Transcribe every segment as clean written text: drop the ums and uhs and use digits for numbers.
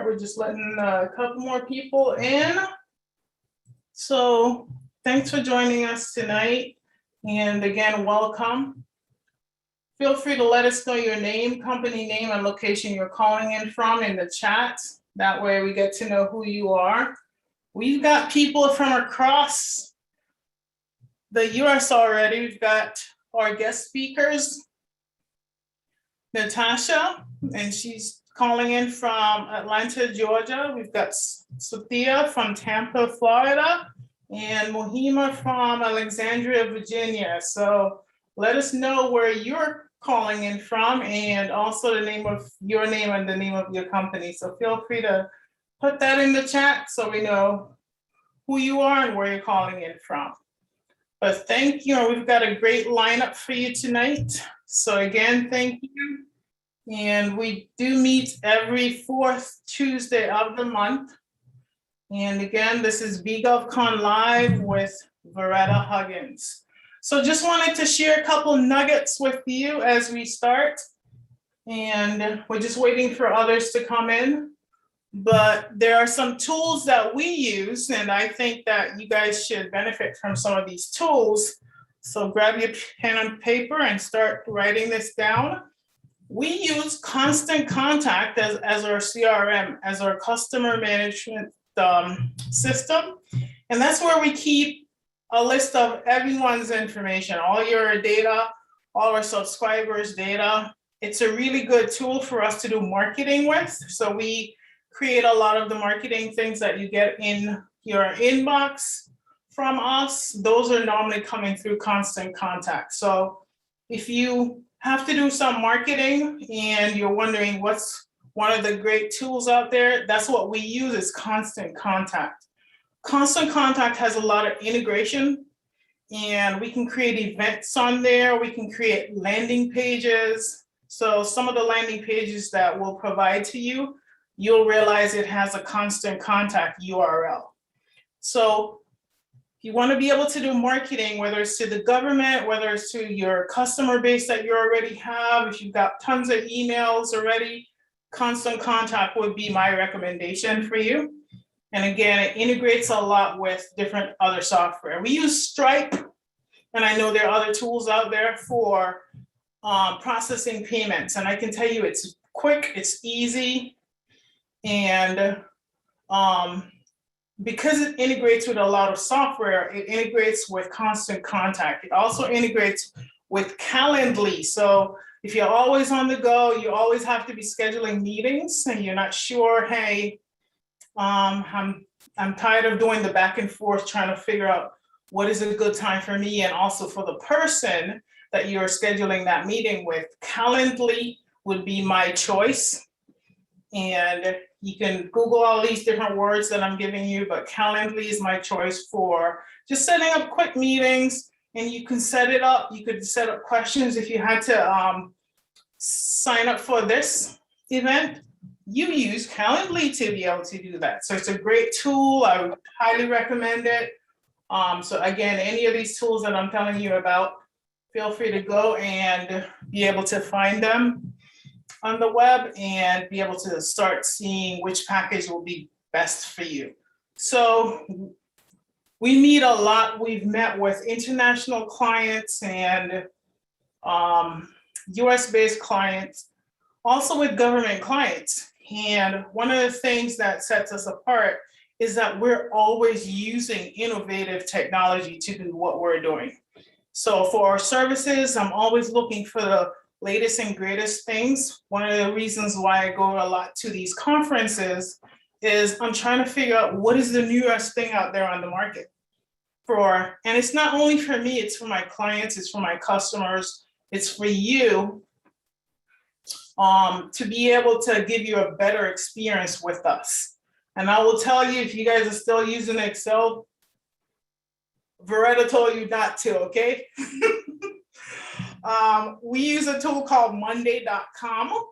start. We're just letting a couple more people in. So thanks for joining us tonight. And again, welcome. Feel free to let us know your name, company name, and location you're calling in from in the chat. That way we get to know who you are. We've got people from across the US already. We've got our guest speakers, Natasha, and she's calling in from Atlanta, Georgia. We've got Sophia from Tampa, Florida, and Mohema from Alexandria, Virginia. So let us know where you're calling in from and also the name of your name and the name of your company. So feel free to put that in the chat so we know who you are and where you're calling in from. But thank you. We've got a great lineup for you tonight. So again, thank you. And we do meet every fourth Tuesday of the month. And again, this is V-GovCon Live with Varetta Huggins. So just wanted to share a couple nuggets with you as we start. And we're just waiting for others to come in. But there are some tools that we use, and I think that you guys should benefit from some of these tools. So grab your pen and paper and start writing this down. We use Constant Contact as our CRM, as our customer management system. And that's where we keep a list of everyone's information, all your data, all our subscribers' data. It's a really good tool for us to do marketing with. So we create a lot of the marketing things that you get in your inbox from us. Those are normally coming through Constant Contact. So if you have to do some marketing and you're wondering what's one of the great tools out there, that's what we use is Constant Contact. Constant Contact has a lot of integration, and we can create events on there. We can create landing pages. So some of the landing pages that we'll provide to you, you'll realize it has a Constant Contact URL. So if you want to be able to do marketing, whether it's to the government, whether it's to your customer base that you already have, if you've got tons of emails already, Constant Contact would be my recommendation for you. And again, it integrates a lot with different other software. We use Stripe, and I know there are other tools out there for processing payments. And I can tell you it's quick, it's easy, and because it integrates with a lot of software, it integrates with Constant Contact. It also integrates with Calendly. So if you're always on the go, you always have to be scheduling meetings and you're not sure, hey, I'm tired of doing the back and forth trying to figure out what is a good time for me and also for the person that you're scheduling that meeting with. Calendly would be my choice. And you can Google all these different words that I'm giving you, but Calendly is my choice for just setting up quick meetings, and you can set it up. You could set up questions if you had to sign up for this event. You use Calendly to be able to do that. So it's a great tool. I would highly recommend it. So again, any of these tools that I'm telling you about, feel free to go and be able to find them on the web and be able to start seeing which package will be best for you. So we meet a lot. We've met with international clients and US-based clients, also with government clients. And one of the things that sets us apart is that we're always using innovative technology to do what we're doing. So for our services, I'm always looking for the latest and greatest things. One of the reasons why I go a lot to these conferences is I'm trying to figure out what is the newest thing out there on the market and it's not only for me, it's for my clients, it's for my customers, it's for you to be able to give you a better experience with us. And I will tell you, if you guys are still using Excel, Varetta told you not to, okay? We use a tool called Monday.com.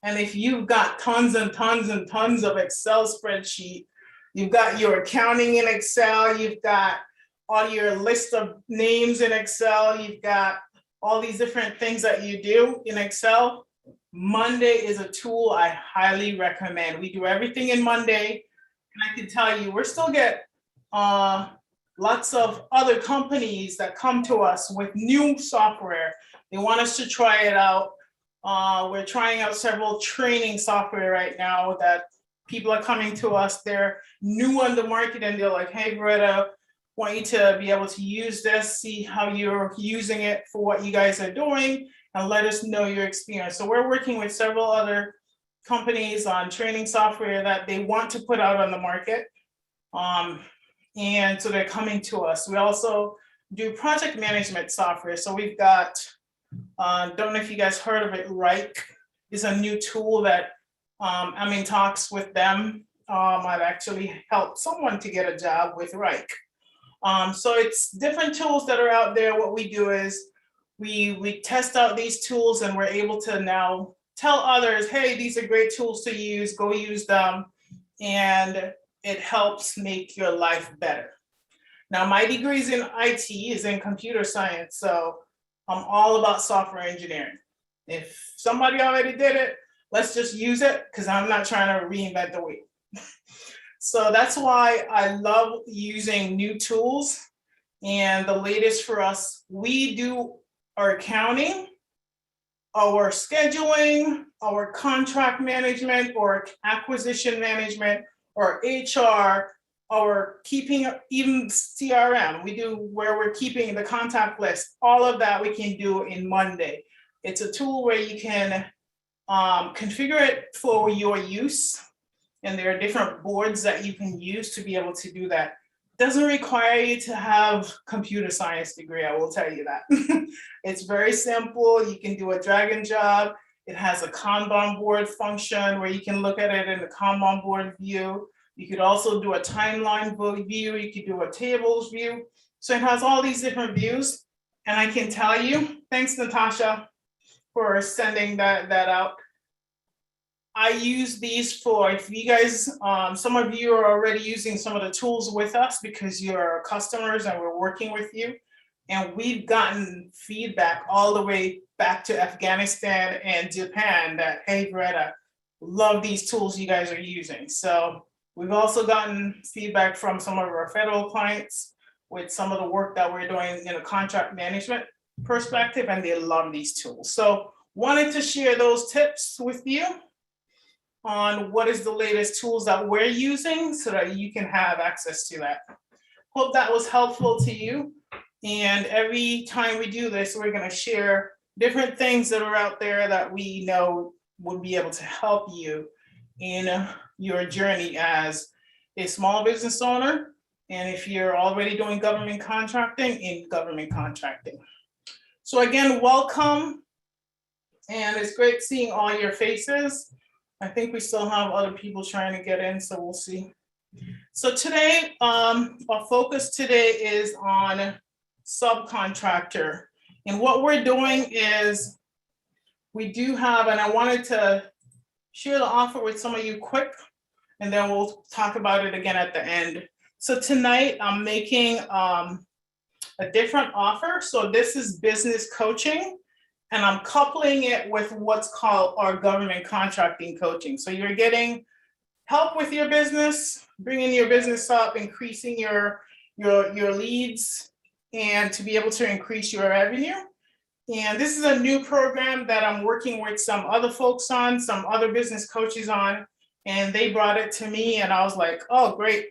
And if you've got tons and tons and tons of Excel spreadsheet, you've got your accounting in Excel, you've got all your list of names in Excel, you've got all these different things that you do in Excel, Monday is a tool I highly recommend. We do everything in Monday. And I can tell you, we're still get lots of other companies that come to us with new software. They want us to try it out. We're trying out several training software right now that people are coming to us. They're new on the market and they're like, hey, Varetta, want you to be able to use this, see how you're using it for what you guys are doing, and let us know your experience. So we're working with several other companies on training software that they want to put out on the market. And so they're coming to us. We also do project management software. So we've got, don't know if you guys heard of it, Rike is a new tool that I'm in talks with them. I've actually helped someone to get a job with Rike. So it's different tools that are out there. What we do is we test out these tools and we're able to now tell others, hey, these are great tools to use, go use them. And it helps make your life better. Now, my degree is in IT, is in computer science. So I'm all about software engineering. If somebody already did it, let's just use it because I'm not trying to reinvent the wheel. So that's why I love using new tools. And the latest for us, we do our accounting, our scheduling, our contract management, or acquisition management, or HR, or keeping even CRM. We do where we're keeping the contact list. All of that we can do in Monday. It's a tool where you can configure it for your use. And there are different boards that you can use to be able to do that. Doesn't require you to have computer science degree, I will tell you that. It's very simple. You can do a drag and drop. It has a Kanban board function where you can look at it in the Kanban board view. You could also do a timeline view. You could do a tables view. So it has all these different views. And I can tell you, thanks Natasha for sending that out. I use these for, if you guys, some of you are already using some of the tools with us because you're customers and we're working with you. And we've gotten feedback all the way back to Afghanistan and Japan that, hey, Varetta, love these tools you guys are using. So we've also gotten feedback from some of our federal clients with some of the work that we're doing in a contract management perspective, and they love these tools. So wanted to share those tips with you on what is the latest tools that we're using so that you can have access to that. Hope that was helpful to you. And every time we do this, we're going to share different things that are out there that we know would be able to help you in your journey as a small business owner. And if you're already doing government contracting, in government contracting. So again, welcome. And it's great seeing all your faces. I think we still have other people trying to get in, so we'll see. So today, our focus today is on subcontractor. And what we're doing is we do have, and I wanted to share the offer with some of you quick, and then we'll talk about it again at the end. So tonight I'm making a different offer. So this is business coaching. And I'm coupling it with what's called our government contracting coaching. So you're getting help with your business, bringing your business up, increasing your leads, and to be able to increase your revenue. And this is a new program that I'm working with some other folks on, some other business coaches on, and they brought it to me and I was like, oh, great.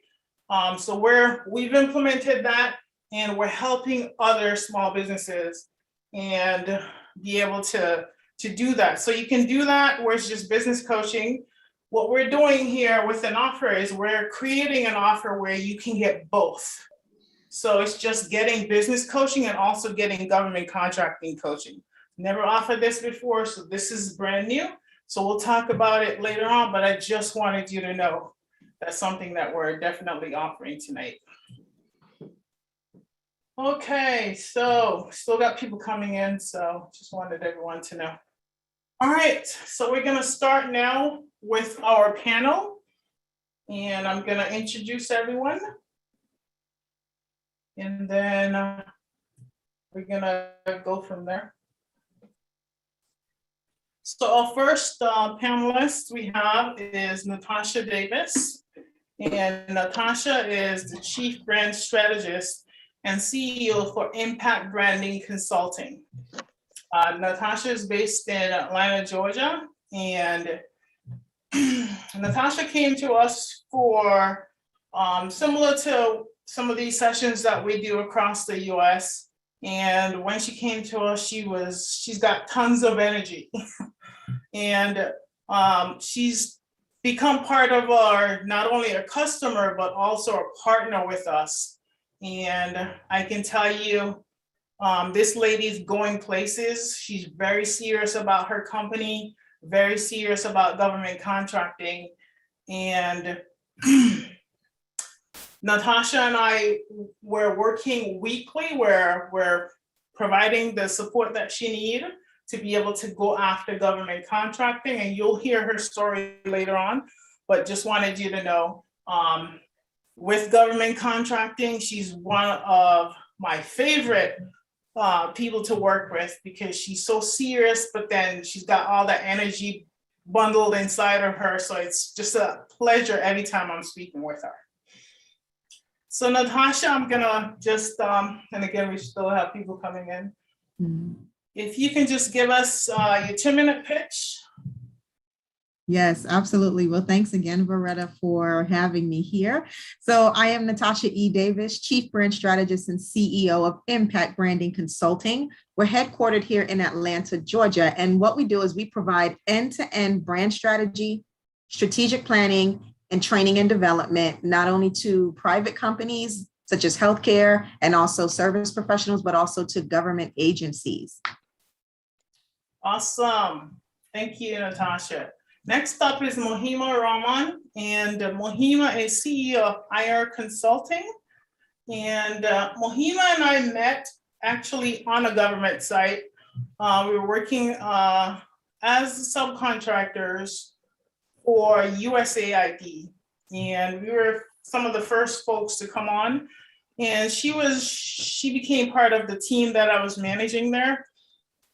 So we've implemented that and we're helping other small businesses and be able to do that. So you can do that where it's just business coaching. What we're doing here with an offer is we're creating an offer where you can get both. So it's just getting business coaching and also getting government contracting coaching. Never offered this before, so this is brand new. So we'll talk about it later on, but I just wanted you to know that's something that we're definitely offering tonight. Okay, so still got people coming in, so just wanted everyone to know. All right, so we're gonna start now with our panel. And I'm gonna introduce everyone. And then we're gonna go from there. So our first panelist we have is Natasha Davis. And Natasha is the Chief Brand Strategist and CEO for Impact Branding Consulting. Natasha is based in Atlanta, Georgia. And Natasha came to us for similar to some of these sessions that we do across the US. And when she came to us, she's got tons of energy. And she's become part of our, not only a customer, but also a partner with us. And I can tell you, this lady's going places. She's very serious about her company, very serious about government contracting. And Natasha and I were working weekly where we're providing the support that she needs to be able to go after government contracting. And you'll hear her story later on, but just wanted you to know, with government contracting, she's one of my favorite people to work with because she's so serious, but then she's got all that energy bundled inside of her. So it's just a pleasure every time I'm speaking with her. So Natasha, I'm gonna just, and again, we still have people coming in. Mm-hmm. If you can just give us your 2-minute pitch. Yes, absolutely. Well, thanks again, Varetta, for having me here. So I am Natasha E. Davis, Chief Brand Strategist and CEO of Impact Branding Consulting. We're headquartered here in Atlanta, Georgia. And what we do is we provide end-to-end brand strategy, strategic planning, and training and development, not only to private companies such as healthcare and also service professionals, but also to government agencies. Awesome. Thank you, Natasha. Next up is Mohema Rahman, and Mohema is CEO of IR Consulting. And Mohema and I met actually on a government site. We were working as subcontractors for USAID, and we were some of the first folks to come on. And she became part of the team that I was managing there.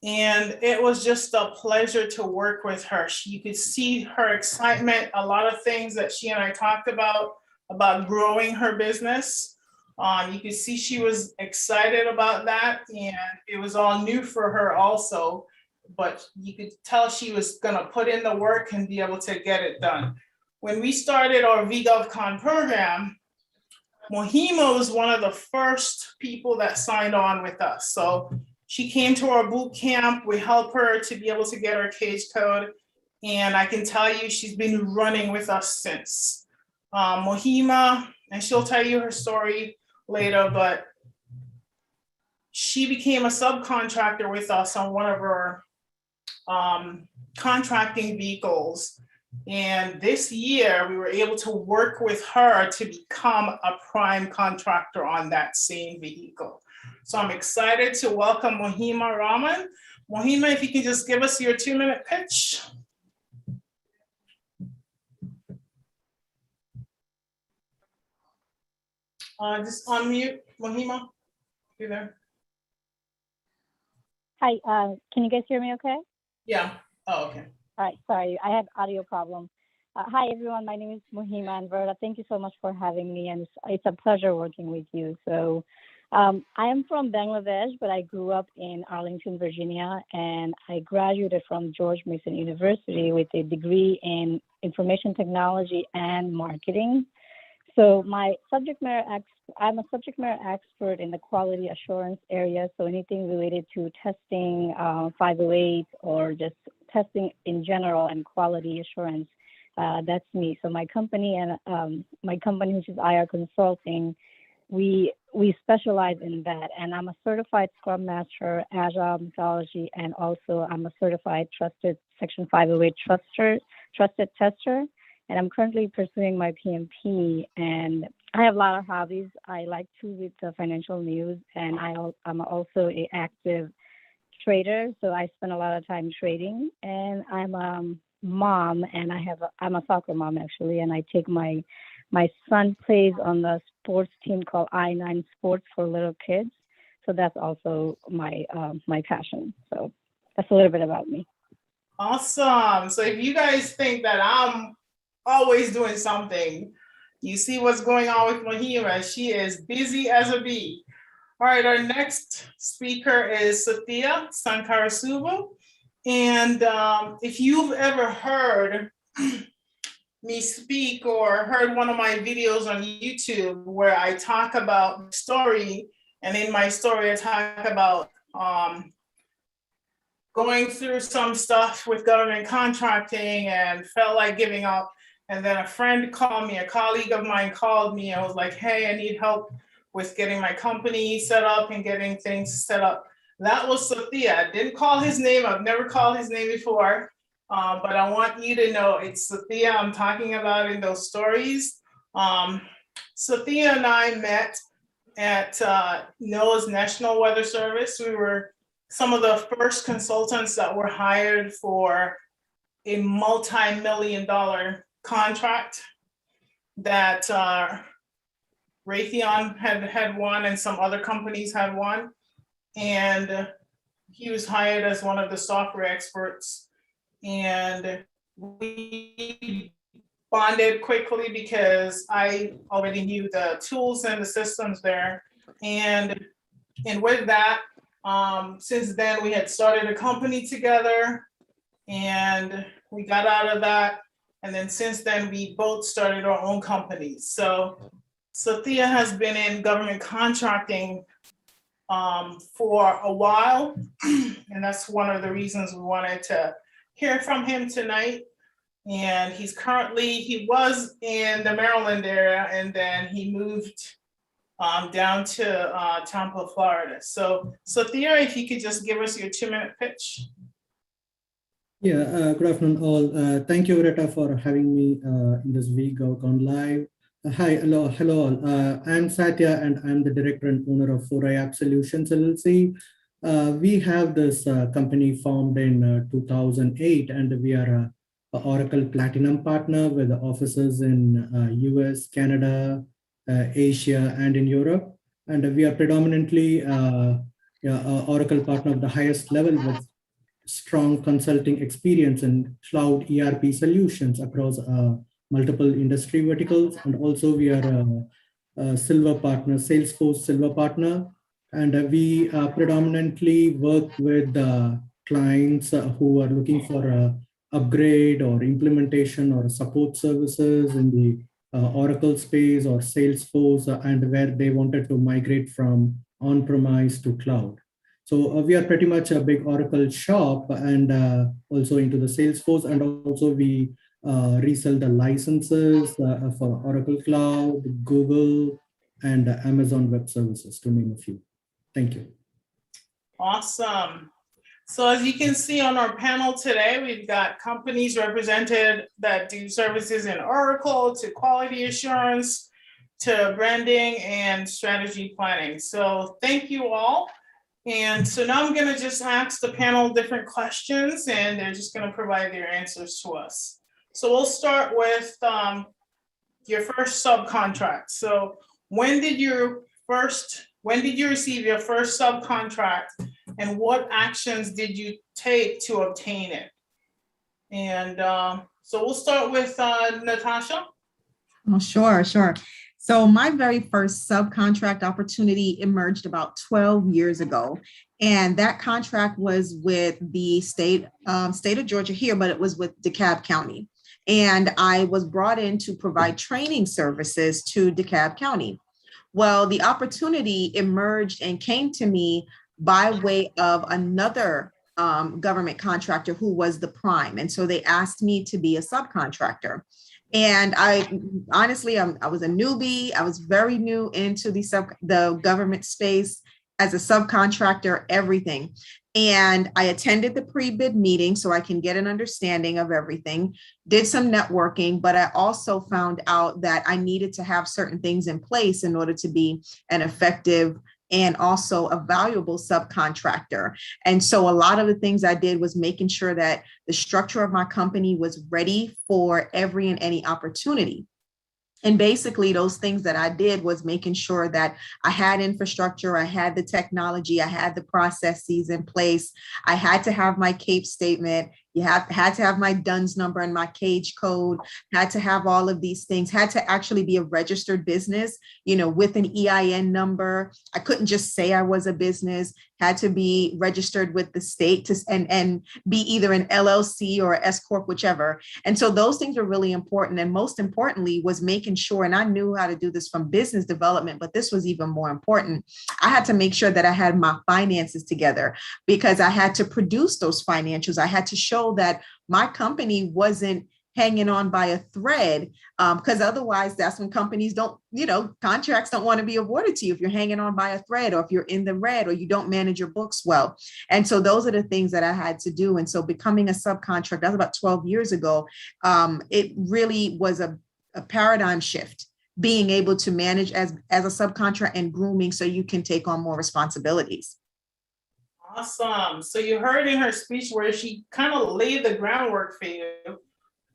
And it was just a pleasure to work with her. You could see her excitement, a lot of things that she and I talked about growing her business. You could see she was excited about that, and it was all new for her also, but you could tell she was gonna put in the work and be able to get it done. When we started our V-GovCon program, Mohema was one of the first people that signed on with us. So she came to our boot camp. We helped her to be able to get her cage code. And I can tell you, she's been running with us since. Mohema, and she'll tell you her story later, but she became a subcontractor with us on one of our contracting vehicles. And this year, we were able to work with her to become a prime contractor on that same vehicle. So I'm excited to welcome Mohema Rahman. Mohema, if you can just give us your 2-minute pitch. Just unmute, Mohema. You there? Hi, can you guys hear me okay? Yeah. Oh, okay. All right, sorry, I had audio problem. Hi, everyone. My name is Mohema and Varetta. Thank you so much for having me, and it's a pleasure working with you. So I am from Bangladesh, but I grew up in Arlington, Virginia, and I graduated from George Mason University with a degree in information technology and marketing. So I'm a subject matter expert in the quality assurance area. So anything related to testing, 508, or just testing in general and quality assurance, that's me. So my company, which is IR Consulting, we specialize in that. And I'm a certified Scrum Master, Agile methodology, and also I'm a certified trusted Section 508 trusted tester. And I'm currently pursuing my PMP, and I have a lot of hobbies. I like to read the financial news, and I'm also an active trader, so I spend a lot of time trading. And I'm a mom, and I'm a soccer mom actually, and I take my son plays on the sports team called I9 Sports for little kids, so that's also my passion. So that's a little bit about me. Awesome. So if you guys think that I'm always doing something, you see what's going on with Mohema. She is busy as a bee. All right, our next speaker is Sathya Sankarasubu. And if you've ever heard me speak or heard one of my videos on YouTube where I talk about story, and in my story I talk about going through some stuff with government contracting and felt like giving up. And then a friend called me, a colleague of mine called me and was like, hey, I need help with getting my company set up and getting things set up. That was Sathya. I didn't call his name. I've never called his name before, but I want you to know it's Sathya I'm talking about in those stories. Sathya and I met at NOAA's National Weather Service. We were some of the first consultants that were hired for a multi-million-dollar contract that Raytheon had won and some other companies had won. And he was hired as one of the software experts. And we bonded quickly because I already knew the tools and the systems there. And with that, since then we had started a company together and we got out of that. And then since then we both started our own companies. So Sathya has been in government contracting for a while. And that's one of the reasons we wanted to hear from him tonight. And he was in the Maryland area and then he moved down to Tampa, Florida. So Sathya, if you could just give us your 2-minute pitch. Yeah, good afternoon all. Thank you, Varetta, for having me in this V-GovCon live. Hi, hello all. I'm Sathya and I'm the director and owner of 4iApp Solutions LLC. We have this company formed in 2008 and we are a Oracle Platinum partner with offices in US, Canada, Asia, and in Europe. And we are predominantly Oracle partner of the highest level with strong consulting experience in cloud ERP solutions across multiple industry verticals. And also we are a silver partner, Salesforce silver partner. And we predominantly work with clients who are looking for a upgrade or implementation or support services in the Oracle space or Salesforce, and where they wanted to migrate from on-premise to cloud. So we are pretty much a big Oracle shop and also into the Salesforce, and also we resell the licenses for Oracle Cloud, Google, and Amazon Web Services, to name a few. Thank you. Awesome. So as you can see on our panel today, we've got companies represented that do services in Oracle, to quality assurance, to branding and strategy planning. So thank you all. And so now I'm going to just ask the panel different questions and they're just going to provide their answers to us. So we'll start with your first subcontract. So when did you receive your first subcontract and what actions did you take to obtain it? And so we'll start with Natasha. Oh, sure. So my very first subcontract opportunity emerged about 12 years ago. And that contract was with the state of Georgia here, but it was with DeKalb County. And I was brought in to provide training services to DeKalb County. Well, the opportunity emerged and came to me by way of another government contractor who was the prime. And so they asked me to be a subcontractor. And I honestly, I was a newbie. I was very new into the government space as a subcontractor, everything. And I attended the pre-bid meeting so I can get an understanding of everything, did some networking, but I also found out that I needed to have certain things in place in order to be an effective and also a valuable subcontractor. And so a lot of the things I did was making sure that the structure of my company was ready for every and any opportunity. And basically those things that I did was making sure that I had infrastructure, I had the technology, I had the processes in place. I had to have my CAPE statement You had to have my DUNS number and my cage code, had to have all of these things, had to actually be a registered business, with an EIN number. I couldn't just say I was a business, had to be registered with the state and be either an LLC or S Corp, whichever. And so those things are really important. And most importantly was making sure, and I knew how to do this from business development, but this was even more important. I had to make sure that I had my finances together because I had to produce those financials. I had to show that my company wasn't hanging on by a thread, because otherwise that's when companies don't, contracts don't want to be awarded to you if you're hanging on by a thread or if you're in the red or you don't manage your books well. And so those are the things that I had to do. And so becoming a subcontractor, that was about 12 years ago, it really was a paradigm shift, being able to manage as a subcontractor and grooming so you can take on more responsibilities. Awesome. So you heard in her speech where she kind of laid the groundwork for you.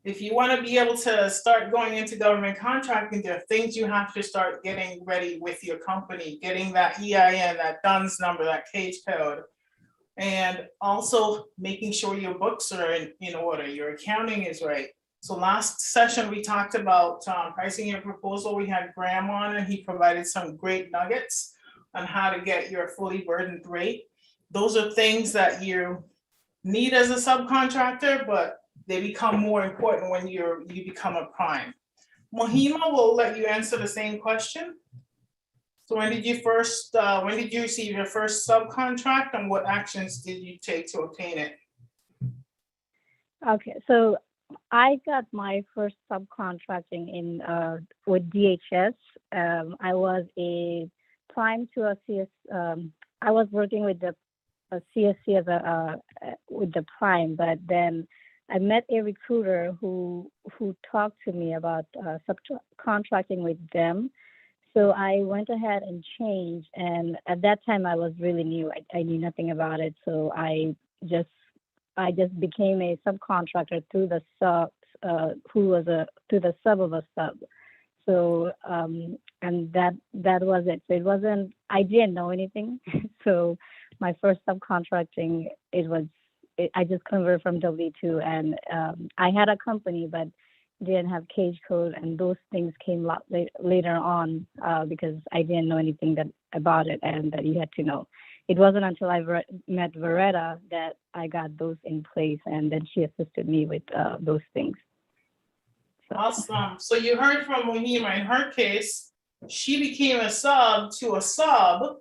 If you want to be able to start going into government contracting, there are things you have to start getting ready with your company, getting that EIN, that DUNS number, that cage code, and also making sure your books are in order, your accounting is right. So last session, we talked about pricing your proposal. We had Graham on and he provided some great nuggets on how to get your fully burdened rate. Those are things that you need as a subcontractor, but they become more important when you become a prime. Mohema will let you answer the same question. So when did you receive your first subcontract and what actions did you take to obtain it? Okay, so I got my first subcontracting in with DHS. I was a prime to a CS. I was working with the CSC as with the prime, but then I met a recruiter who talked to me about subcontracting with them. So I went ahead and changed. And at that time, I was really new. I knew nothing about it. So I just became a subcontractor through the sub, through the sub of a sub. So and that was it. So it wasn't. I didn't know anything. So my first subcontracting, I just converted from W-2, and I had a company, but didn't have cage code, and those things came later on because I didn't know anything about it, and that you had to know. It wasn't until I met Varetta that I got those in place, and then she assisted me with those things. So. Awesome. So you heard from Mohema. In her case, she became a sub to a sub,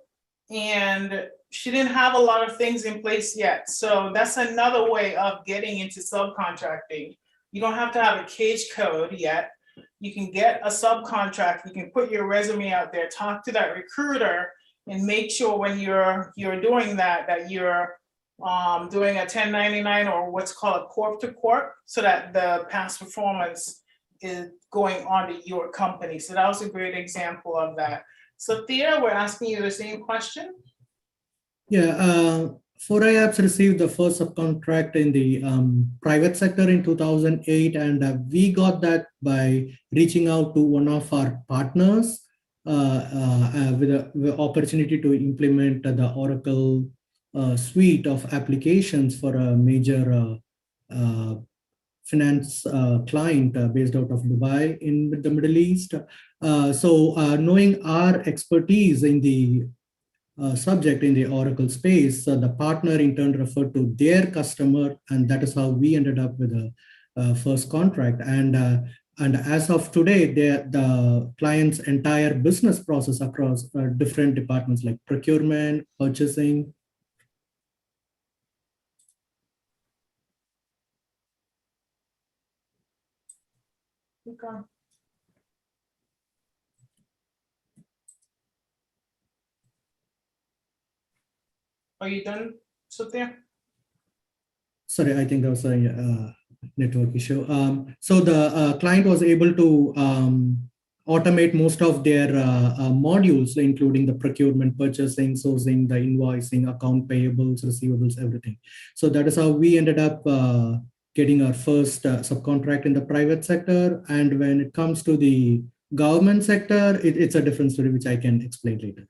and she didn't have a lot of things in place yet. So that's another way of getting into subcontracting. You don't have to have a cage code yet. You can get a subcontract. You can put your resume out there, talk to that recruiter, and make sure when you're doing that you're doing a 1099 or what's called a corp to corp, so that the past performance is going onto your company. So that was a great example of that. Sathya, we're asking you the same question. Yeah, 4iApps received the first subcontract in the private sector in 2008, and we got that by reaching out to one of our partners with the opportunity to implement the Oracle suite of applications for a major finance client based out of Dubai in the Middle East. So knowing our expertise in the subject in the Oracle space, the partner in turn referred to their customer, and that is how we ended up with a first contract. And as of today, the client's entire business process across different departments like procurement, purchasing. Okay. Are you done, Sathya? Sorry, I think there was a network issue. So the client was able to automate most of their modules, including the procurement, purchasing, sourcing, the invoicing, account payables, receivables, everything. So that is how we ended up getting our first subcontract in the private sector. And when it comes to the government sector, it's a different story, which I can explain later.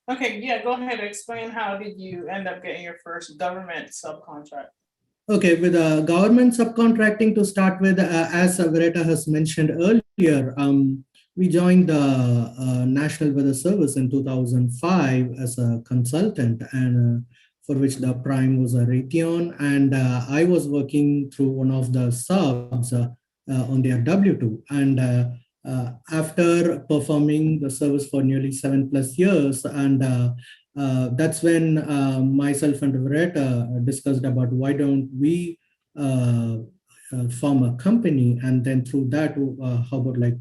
Okay, yeah, go ahead. Explain how did you end up getting your first government subcontract? Okay, with government subcontracting to start with, as Varetta has mentioned earlier, we joined the National Weather Service in 2005 as a consultant, and for which the prime was a Raytheon, and I was working through one of the subs on their W2. And after performing the service for nearly 7+ years, and that's when myself and Varetta discussed about why don't we form a company, and then through that, how about like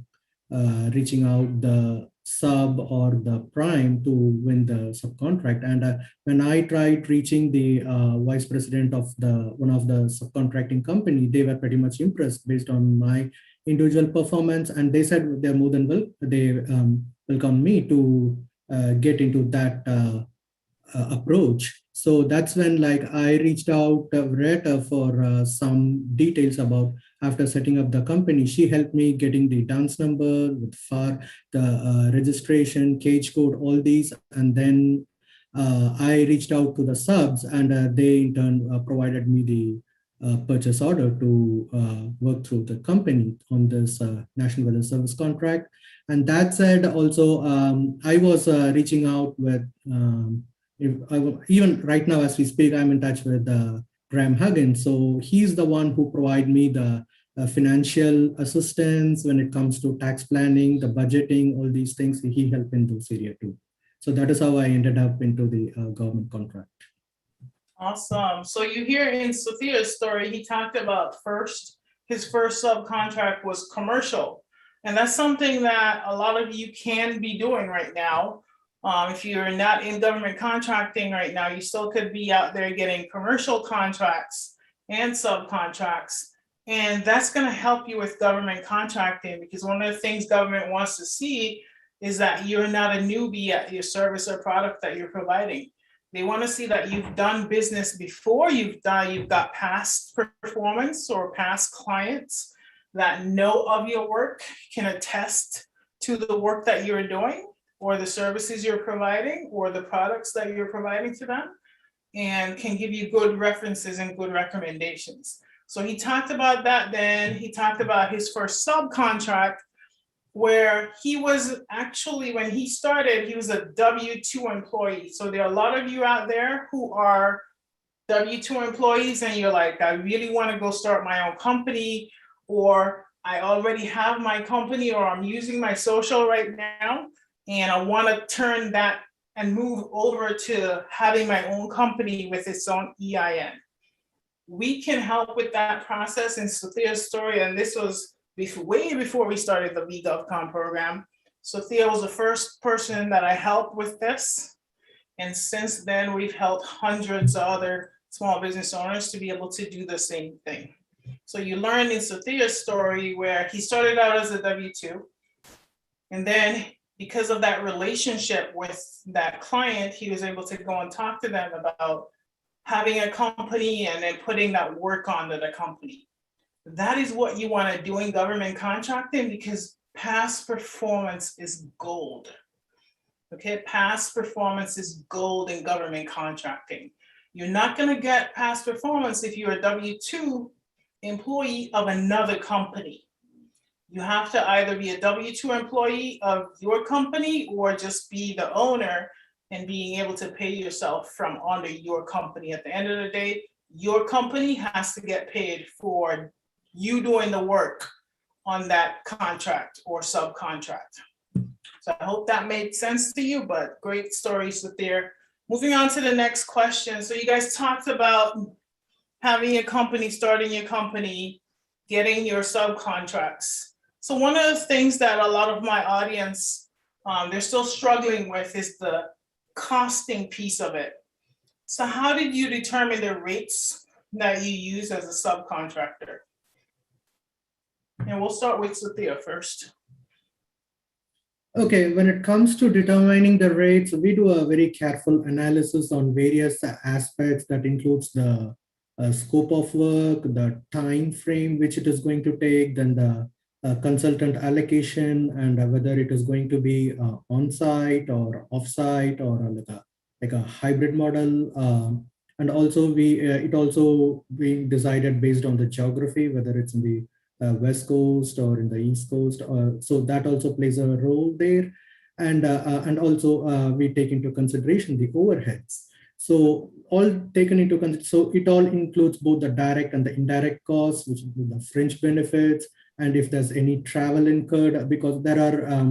reaching out the sub or the prime to win the subcontract. And when I tried reaching the vice president of the one of the subcontracting company, they were pretty much impressed based on my individual performance, and they said they're more than they welcome me to get into that approach. So that's when like I reached out to Varetta for some details about after setting up the company. She helped me getting the dance number with FAR, the registration, cage code, all these. And then I reached out to the subs, and they in turn provided me the purchase order to work through the company on this National Weather Service contract. And that said, also, I was reaching out with even right now as we speak, I'm in touch with Graham Huggins. So he's the one who provided me the financial assistance when it comes to tax planning, the budgeting, all these things. He helped in those area too. So that is how I ended up into the government contract. Awesome. So you hear in Sophia's story, he talked about his first subcontract was commercial. And that's something that a lot of you can be doing right now. If you're not in government contracting right now, you still could be out there getting commercial contracts and subcontracts. And that's going to help you with government contracting, because one of the things government wants to see is that you're not a newbie at your service or product that you're providing. They want to see that you've done business before, you've got past performance or past clients that know of your work, can attest to the work that you're doing, or the services you're providing, or the products that you're providing to them, and can give you good references and good recommendations. So he talked about that. Then he talked about his first subcontract, where he was actually, when he started, he was a W-2 employee. So there are a lot of you out there who are W-2 employees, and you're like, I really want to go start my own company, or I already have my company, or I'm using my social right now, and I want to turn that and move over to having my own company with its own EIN. We can help with that process in Sophia's story, and this was way before we started the V-GovCon program. Sophia was the first person that I helped with this, and since then we've helped hundreds of other small business owners to be able to do the same thing. So you learned in Sophia's story where he started out as a W-2, and then because of that relationship with that client, he was able to go and talk to them about having a company and then putting that work onto the company. That is what you want to do in government contracting, because past performance is gold. Okay, past performance is gold in government contracting. You're not going to get past performance if you're a W-2 employee of another company. You have to either be a W-2 employee of your company or just be the owner and being able to pay yourself from under your company. At the end of the day, your company has to get paid for you doing the work on that contract or subcontract. So I hope that made sense to you, but great stories there. Moving on to the next question. So you guys talked about having a company, starting your company, getting your subcontracts. So one of the things that a lot of my audience, they're still struggling with is the costing piece of it. So how did you determine the rates that you use as a subcontractor? And we'll start with Sathya first. Okay, when it comes to determining the rates, we do a very careful analysis on various aspects that includes the scope of work, the time frame which it is going to take, then the consultant allocation, and whether it is going to be on-site or off-site or like a hybrid model. And also it also being decided based on the geography, whether it's in the West Coast or in the East Coast. So that also plays a role there. And also we take into consideration the overheads. So all taken into consideration, so it all includes both the direct and the indirect costs, which include the fringe benefits, and if there's any travel incurred, because there are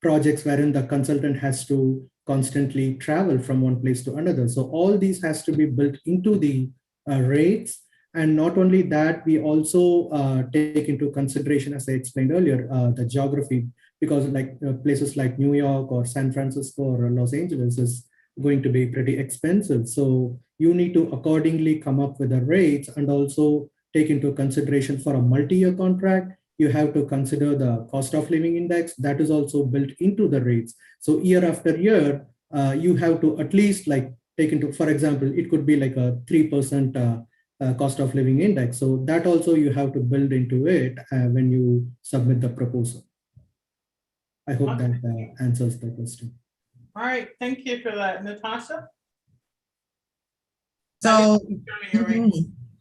projects wherein the consultant has to constantly travel from one place to another. So all these has to be built into the rates. And not only that, we also take into consideration, as I explained earlier, the geography, because like places like New York or San Francisco or Los Angeles is going to be pretty expensive. So you need to accordingly come up with the rates, and also take into consideration for a multi-year contract, you have to consider the cost of living index that is also built into the rates. So year after year, you have to at least like take into, for example, it could be like a 3% cost of living index. So that also you have to build into it when you submit the proposal. I hope that answers the question. All right, thank you for that, Natasha. So,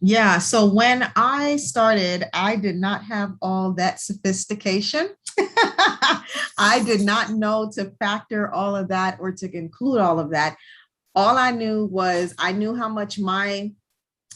yeah, so when I started, I did not have all that sophistication. I did not know to factor all of that or to include all of that. All I knew was I knew how much my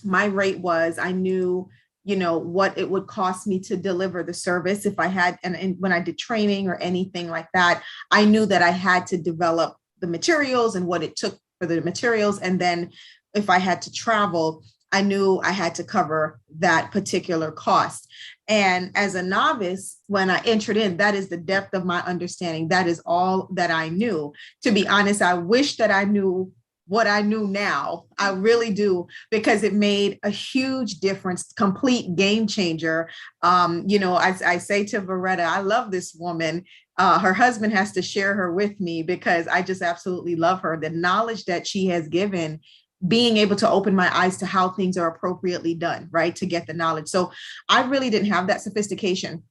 rate was. I knew, you know, what it would cost me to deliver the service if I had, and when I did training or anything like that, I knew that I had to develop the materials and what it took for the materials. And then if I had to travel, I knew I had to cover that particular cost. And as a novice, when I entered in, that is the depth of my understanding. That is all that I knew. To be honest, I wish that I knew what I knew now. I really do, because it made a huge difference, complete game changer. You know, I say to Varetta, I love this woman. Her husband has to share her with me because I just absolutely love her. The knowledge that she has given, being able to open my eyes to how things are appropriately done, right? To get the knowledge. So I really didn't have that sophistication.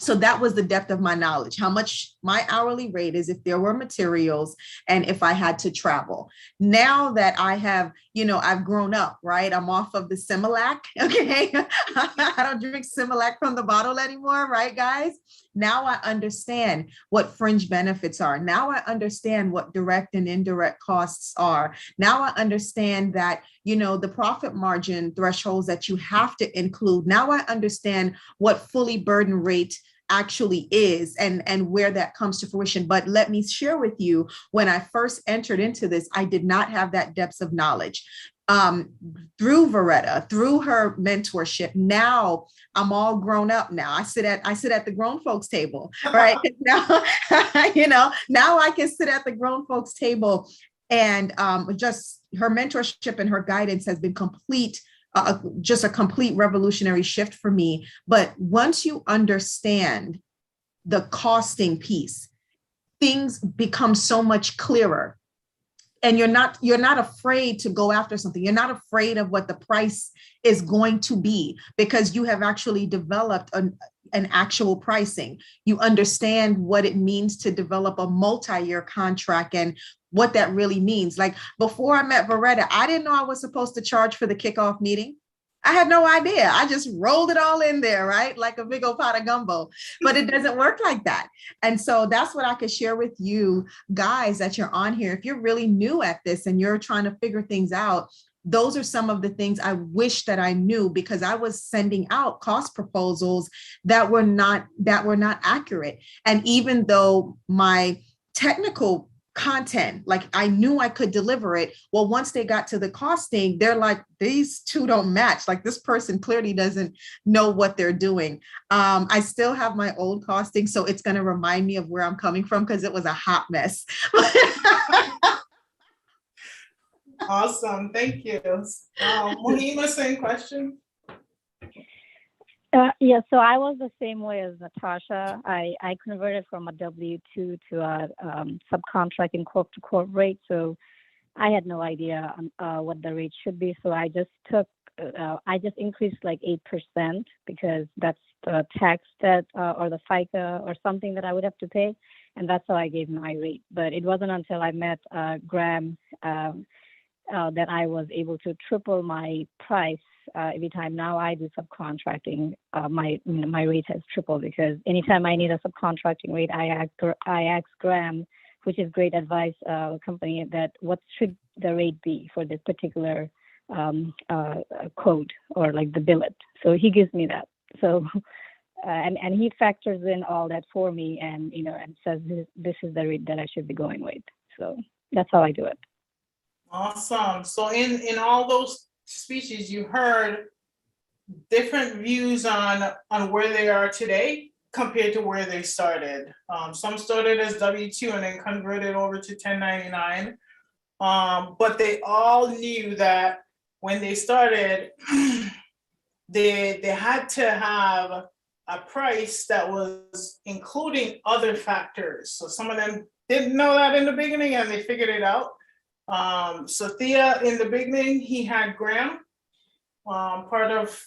So that was the depth of my knowledge, how much my hourly rate is if there were materials and if I had to travel. Now that I have, you know, I've grown up, right? I'm off of the Similac, okay? I don't drink Similac from the bottle anymore, right, guys? Now I understand what fringe benefits are. Now I understand what direct and indirect costs are. Now I understand that, you know, the profit margin thresholds that you have to include. Now I understand what fully burdened rate actually is and where that comes to fruition. But let me share with you, when I first entered into this, I did not have that depth of knowledge. Through Varetta, through her mentorship, now I'm all grown up now. I sit at the grown folks table, right? Now, you know, now I can sit at the grown folks table, and just her mentorship and her guidance has been complete. Just a complete revolutionary shift for me. But once you understand the costing piece, things become so much clearer. And you're not afraid to go after something. You're not afraid of what the price is going to be, because you have actually developed an actual pricing. You understand what it means to develop a multi-year contract and what that really means. Like before I met Varetta, I didn't know I was supposed to charge for the kickoff meeting. I had no idea. I just rolled it all in there, right? Like a big old pot of gumbo, but it doesn't work like that. And so that's what I could share with you guys that you're on here. If you're really new at this and you're trying to figure things out, those are some of the things I wish that I knew, because I was sending out cost proposals that were not accurate. And even though my technical content, like I knew I could deliver it, well, once they got to the costing, they're like, these two don't match. Like this person clearly doesn't know what they're doing. I still have my old costing, so it's going to remind me of where I'm coming from, because it was a hot mess. Awesome, thank you. Mohema, same question. Yeah, so I was the same way as Natasha. I converted from a W-2 to a subcontracting corp to corp rate. So I had no idea what the rate should be. So I just increased like 8%, because that's the tax that or the FICA or something that I would have to pay. And that's how I gave my rate. But it wasn't until I met Graham that I was able to triple my price every time now I do subcontracting. My rate has tripled because anytime I need a subcontracting rate, I ask Graham, which is great advice company, that what should the rate be for this particular code or like the billet. So he gives me that. So and he factors in all that for me, and and says this is the rate that I should be going with. So that's how I do it. Awesome. So in all those speeches, you heard different views on where they are today compared to where they started. Some started as W-2 and then converted over to 1099. But they all knew that when they started, they had to have a price that was including other factors. So some of them didn't know that in the beginning and they figured it out. Sathya, in the beginning, he had Graham. Part of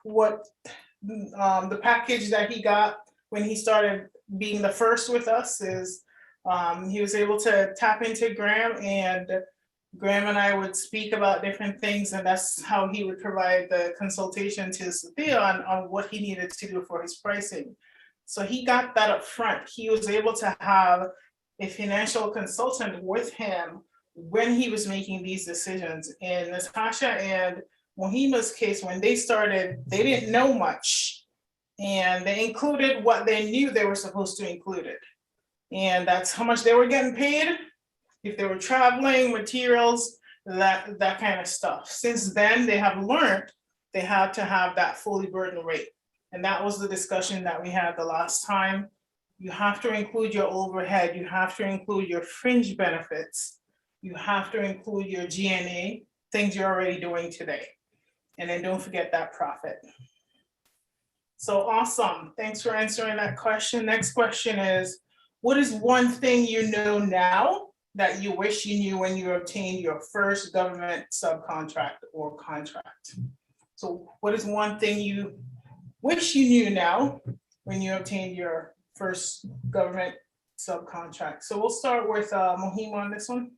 what the package that he got when he started being the first with us is he was able to tap into Graham, and Graham and I would speak about different things, and that's how he would provide the consultation to Sophia on what he needed to do for his pricing. So he got that up front. He was able to have a financial consultant with him when he was making these decisions. In Natasha and Mohema's case, when they started, they didn't know much, and they included what they knew they were supposed to include it. And that's how much they were getting paid, if they were traveling, materials, that kind of stuff. Since then, they have learned they had to have that fully burdened rate. And that was the discussion that we had the last time. You have to include your overhead, you have to include your fringe benefits, you have to include your G&A, things you're already doing today. And then don't forget that profit. So awesome, thanks for answering that question. Next question is, what is one thing you know now that you wish you knew when you obtained your first government subcontract or contract? So what is one thing you wish you knew now when you obtained your first government subcontract? So we'll start with Mohema on this one.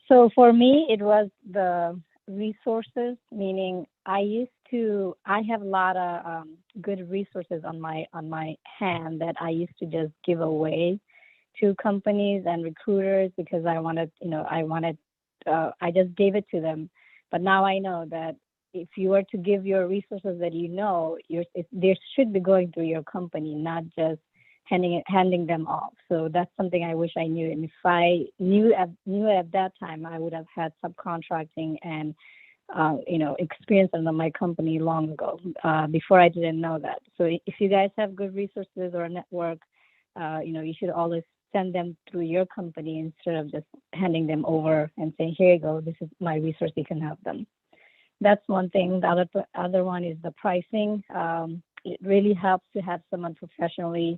So for me, it was the resources, meaning I have a lot of good resources on my hand that I used to just give away to companies and recruiters because I just gave it to them. But now I know that if you were to give your resources that they should be going through your company, not just handing them off. So that's something I wish I knew. And if I knew at that time, I would have had subcontracting and experience under my company long ago. Before I didn't know that. So if you guys have good resources or a network, you should always send them through your company instead of just handing them over and saying, here you go, this is my resource, you can have them. That's one thing. The other one is the pricing. It really helps to have someone professionally,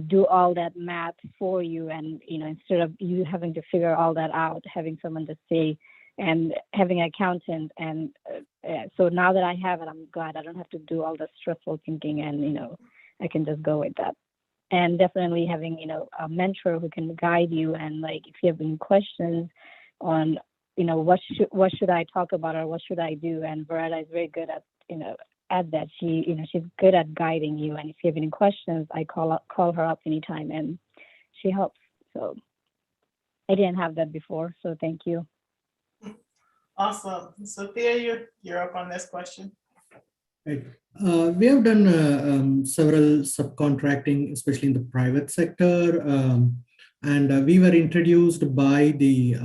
do all that math for you, and instead of you having to figure all that out, having someone to say, and having an accountant. And so now that I have it, I'm glad I don't have to do all the stressful thinking, and I can just go with that. And definitely having a mentor who can guide you, and like if you have any questions on what should I talk about or what should I do, and Varetta is very good at at that. She's good at guiding you, and if you have any questions, I call her up anytime and she helps. So I didn't have that before, so thank you. Awesome. Sophia, you're up on this question. Right. We have done several subcontracting, especially in the private sector, and we were introduced by the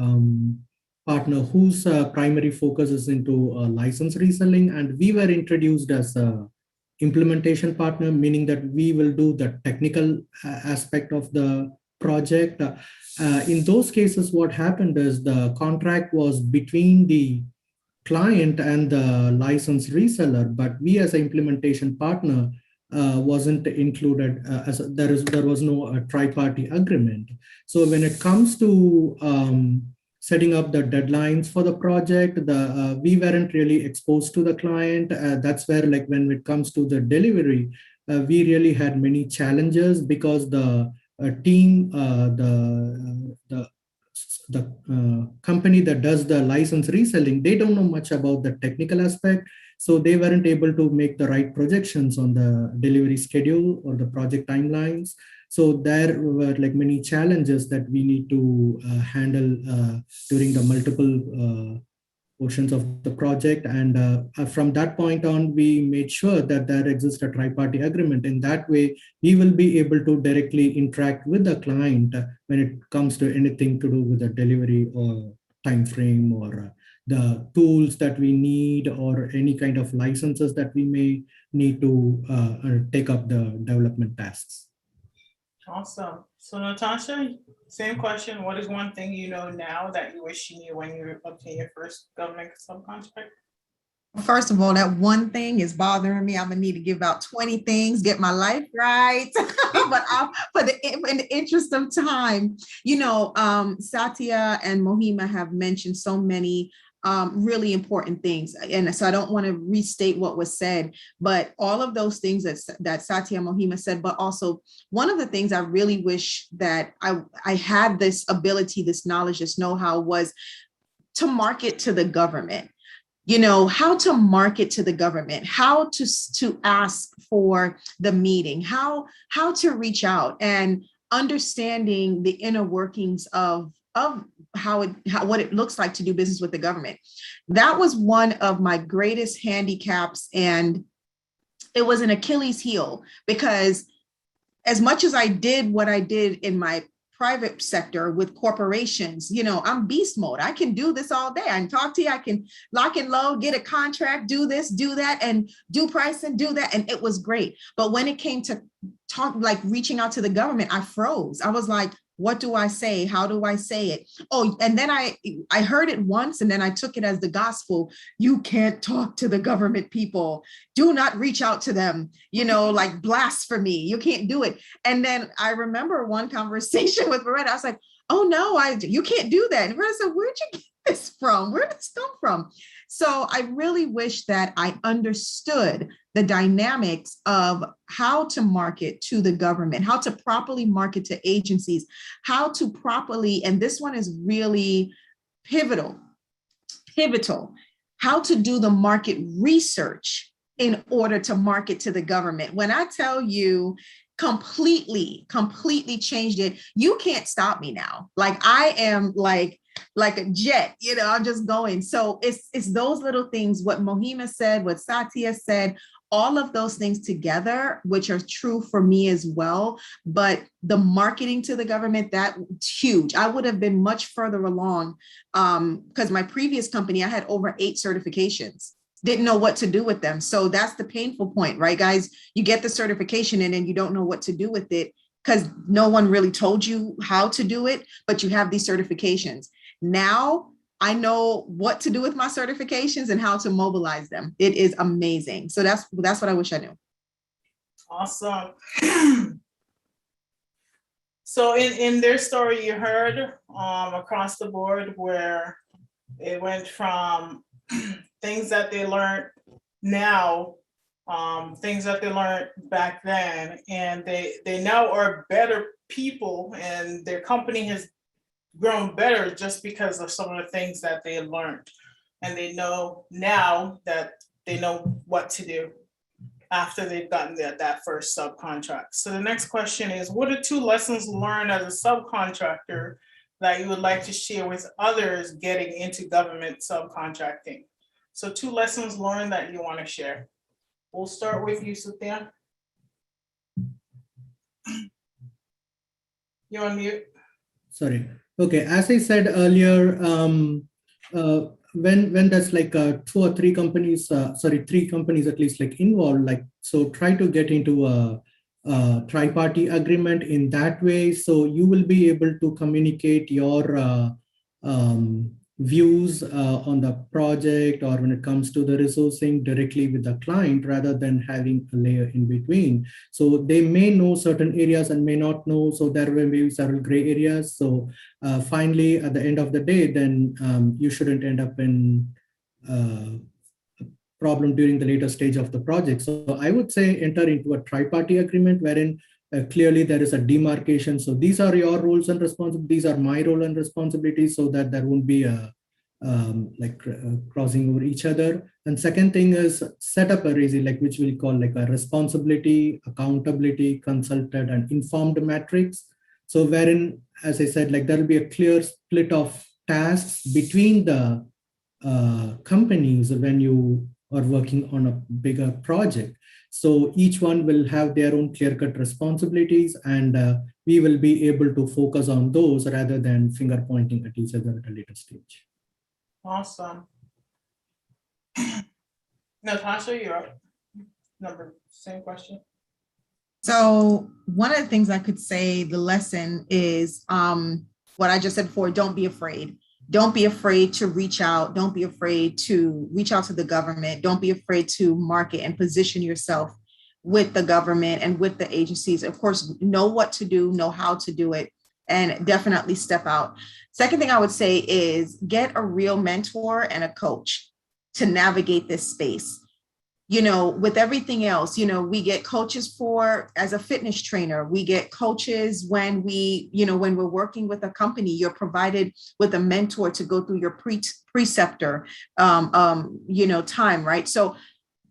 partner whose primary focus is into license reselling, and we were introduced as a implementation partner, meaning that we will do the technical aspect of the project. In those cases, what happened is the contract was between the client and the license reseller, but we as an implementation partner wasn't included, as there was no tri-party agreement. So when it comes to setting up the deadlines for the project, we weren't really exposed to the client. That's where, like, when it comes to the delivery, we really had many challenges because the team, the company that does the license reselling, they don't know much about the technical aspect. So they weren't able to make the right projections on the delivery schedule or the project timelines. So there were like many challenges that we need to handle during the multiple portions of the project. And from that point on, we made sure that there exists a tri-party agreement. In that way, we will be able to directly interact with the client when it comes to anything to do with the delivery or time frame or the tools that we need or any kind of licenses that we may need to take up the development tasks. Awesome. So Natasha, same question. What is one thing you know now that you wish you knew when you obtained your first government subcontract? First of all, that one thing is bothering me. I'm gonna need to give out 20 things, get my life right. But in the interest of time, Sathya and Mohema have mentioned so many really important things. And so I don't want to restate what was said, but all of those things that Sathya and Mohema said, but also one of the things I really wish that I had this ability, this knowledge, this know-how was to market to the government. How to market to the government, how to ask for the meeting, how to reach out, and understanding the inner workings of what it looks like to do business with the government. That was one of my greatest handicaps, and it was an Achilles heel, because as much as I did what I did in my private sector with corporations, I'm beast mode. I can do this all day. I can talk to you. I can lock and load, get a contract, do this, do that, and do pricing, do that. And it was great. But when it came to reaching out to the government, I froze. I was like, what do I say? How do I say it? Oh, and then I heard it once, and then I took it as the gospel. You can't talk to the government people. Do not reach out to them, like blasphemy. You can't do it. And then I remember one conversation with Varetta. I was like, oh no, you can't do that. And Varetta said, where'd you get this from? Where did this come from? So I really wish that I understood the dynamics of how to market to the government, how to properly market to agencies, how to properly, and this one is really pivotal, how to do the market research in order to market to the government. When I tell you, completely changed it. You can't stop me now. Like I am like a jet, I'm just going. So it's those little things, what Mohema said, what Sathya said, all of those things together, which are true for me as well. But the marketing to the government, that's huge. I would have been much further along because my previous company, I had over 8 certifications. Didn't know what to do with them. So that's the painful point, right, guys? You get the certification and then you don't know what to do with it because no one really told you how to do it, but you have these certifications. Now I know what to do with my certifications and how to mobilize them. It is amazing. So that's what I wish I knew. Awesome. So in their story, you heard across the board where it went from things that they learned now, things that they learned back then, and they now are better people, and their company has grown better just because of some of the things that they learned. And they know now that they know what to do after they've gotten that first subcontract. So the next question is, what are 2 lessons learned as a subcontractor that you would like to share with others getting into government subcontracting? So 2 lessons learned that you want to share. We'll start with you, Sophia. You're on mute. Sorry. Okay, as I said earlier, when there's like 2 or 3 companies, 3 companies at least like involved, so try to get into a tri-party agreement in that way. So you will be able to communicate your views on the project or when it comes to the resourcing directly with the client rather than having a layer in between. So they may know certain areas and may not know. So there will be several gray areas. So finally, at the end of the day, then you shouldn't end up in problem during the later stage of the project. So I would say enter into a tri-party agreement wherein Clearly, there is a demarcation. So these are your roles and responsibilities. These are my role and responsibilities, so that there won't be a crossing over each other. And second thing is set up a RASI, like which we'll call like a responsibility, accountability, consulted, and informed matrix. So wherein, as I said, like there will be a clear split of tasks between the companies when you are working on a bigger project. So each one will have their own clear-cut responsibilities, and we will be able to focus on those rather than finger pointing at each other at a later stage. Awesome. Natasha, you're up. Same question. So one of the things I could say, the lesson is what I just said before, don't be afraid. Don't be afraid to reach out. Don't be afraid to reach out to the government. Don't be afraid to market and position yourself with the government and with the agencies. Of course, know what to do, know how to do it, and definitely step out. Second thing I would say is get a real mentor and a coach to navigate this space. You know, with everything else, you know, we get coaches for as a fitness trainer, we get coaches when we, you know, when we're working with a company, you're provided with a mentor to go through your preceptor, you know, time, right? So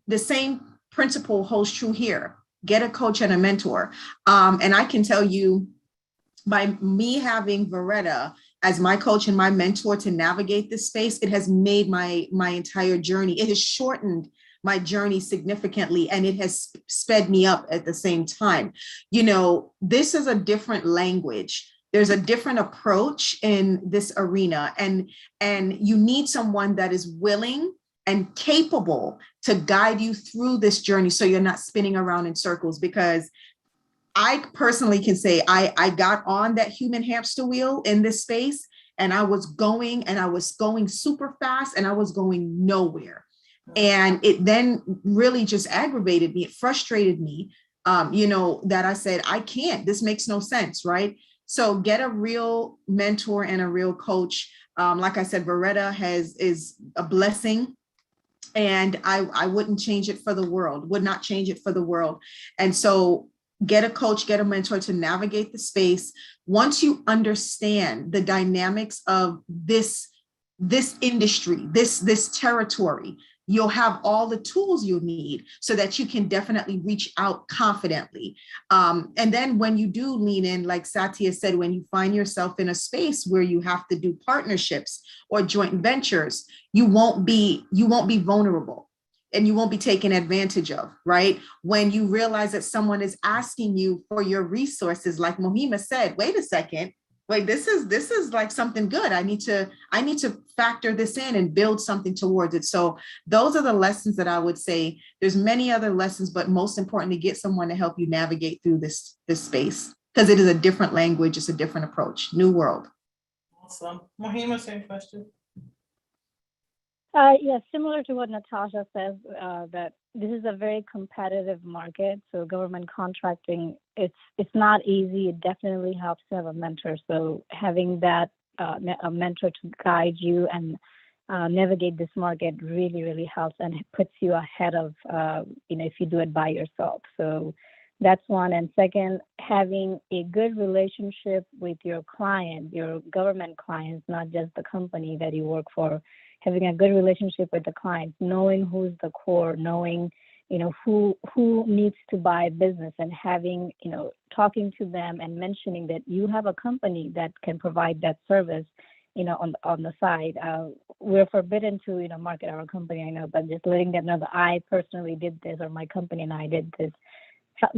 the same principle holds true here. Get a coach and a mentor. And I can tell you, by me having Varetta as my coach and my mentor to navigate this space, it has made my entire journey, it has shortened my journey significantly, and it has sped me up at the same time. You know, this is a different language. There's a different approach in this arena, and you need someone that is willing and capable to guide you through this journey so you're not spinning around in circles. Because I personally can say I got on that human hamster wheel in this space, and I was going super fast, and I was going nowhere. And it then really just aggravated me. It frustrated me, you know, that I said, I can't, this makes no sense, right? So get a real mentor and a real coach. Like I said, Varetta is a blessing, and I wouldn't change it for the world, would not change it for the world. And so get a coach, get a mentor to navigate the space. Once you understand the dynamics of this industry, this territory, you'll have all the tools you need so that you can definitely reach out confidently. And then when you do lean in, like Sathya said, when you find yourself in a space where you have to do partnerships or joint ventures, you won't be vulnerable and you won't be taken advantage of, right? When you realize that someone is asking you for your resources, like Mohema said, wait a second, like this is like something good. I need to factor this in and build something towards it. So those are the lessons that I would say. There's many other lessons, but most important to get someone to help you navigate through this space, because it is a different language. It's a different approach, new world. Awesome. Mohema, same question. Yeah, similar to what Natasha says, that this is a very competitive market. So government contracting, it's not easy. It definitely helps to have a mentor. So having that a mentor to guide you and navigate this market really, really helps, and it puts you ahead of you know, if you do it by yourself. So that's one. And second, having a good relationship with your client, your government clients, not just the company that you work for. Having a good relationship with the client, knowing who's the core, knowing, you know, who needs to buy business, and having, you know, talking to them and mentioning that you have a company that can provide that service, you know, on the side. We're forbidden to, you know, market our company, I know, but just letting them know that I personally did this, or my company and I did this,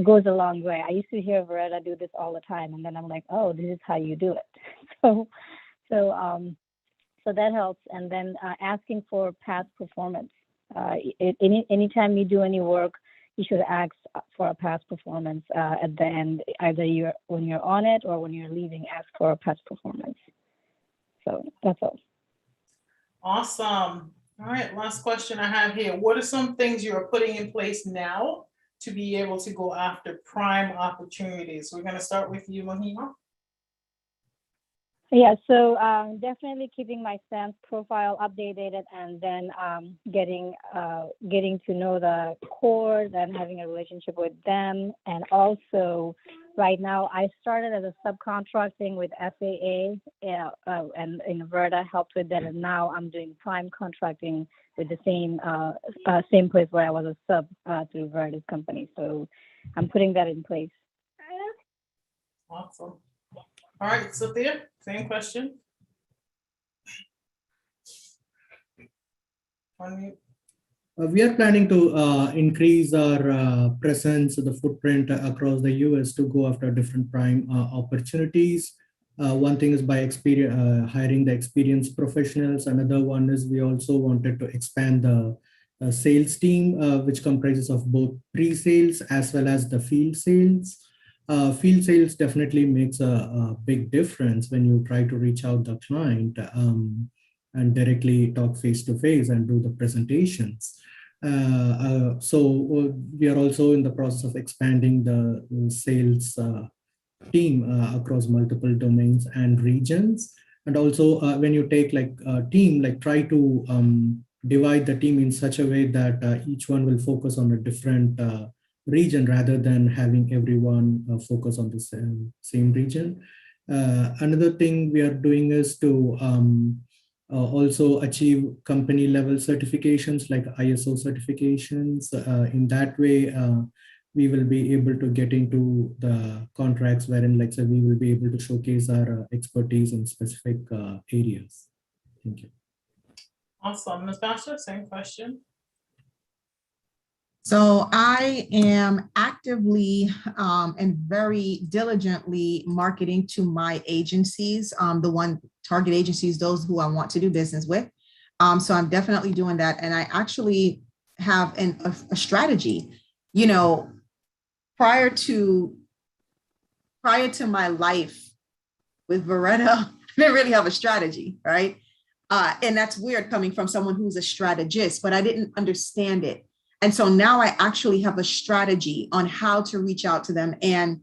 goes a long way. I used to hear Varetta do this all the time, and then I'm like, oh, this is how you do it. So that helps. And then asking for past performance. Anytime you do any work, you should ask for a past performance at the end, either when you're on it or when you're leaving, ask for a past performance. So that's all. Awesome. All right, last question I have here. What are some things you are putting in place now to be able to go after prime opportunities? We're going to start with you, Mohema. Yeah, so definitely keeping my SAMS profile updated, and then getting to know the core, then having a relationship with them, and also Right now, I started as a subcontracting with FAA, and in Varetta helped with that, and now I'm doing prime contracting with the same place where I was a sub through Varetta's company. So I'm putting that in place. Awesome. All right, Sophia, same question. Unmute. We are planning to increase our presence, the footprint across the US to go after different prime opportunities. One thing is by hiring the experienced professionals. Another one is we also wanted to expand the sales team, which comprises of both pre-sales as well as the field sales. Field sales definitely makes a big difference when you try to reach out the client and directly talk face to face and do the presentations. So we are also in the process of expanding the sales team across multiple domains and regions. And also when you take like a team, like try to divide the team in such a way that each one will focus on a different region rather than having everyone focus on the same region. Another thing we are doing is to also achieve company level certifications like ISO certifications. In that way, we will be able to get into the contracts wherein, like, so we will be able to showcase our expertise in specific areas. Thank you. Awesome. Natasha, same question. So I am actively and very diligently marketing to my agencies, the target agencies, those who I want to do business with. So I'm definitely doing that. And I actually have a strategy. You know, prior to my life with Varetta, I didn't really have a strategy, right? And that's weird coming from someone who's a strategist, but I didn't understand it. And so now I actually have a strategy on how to reach out to them, and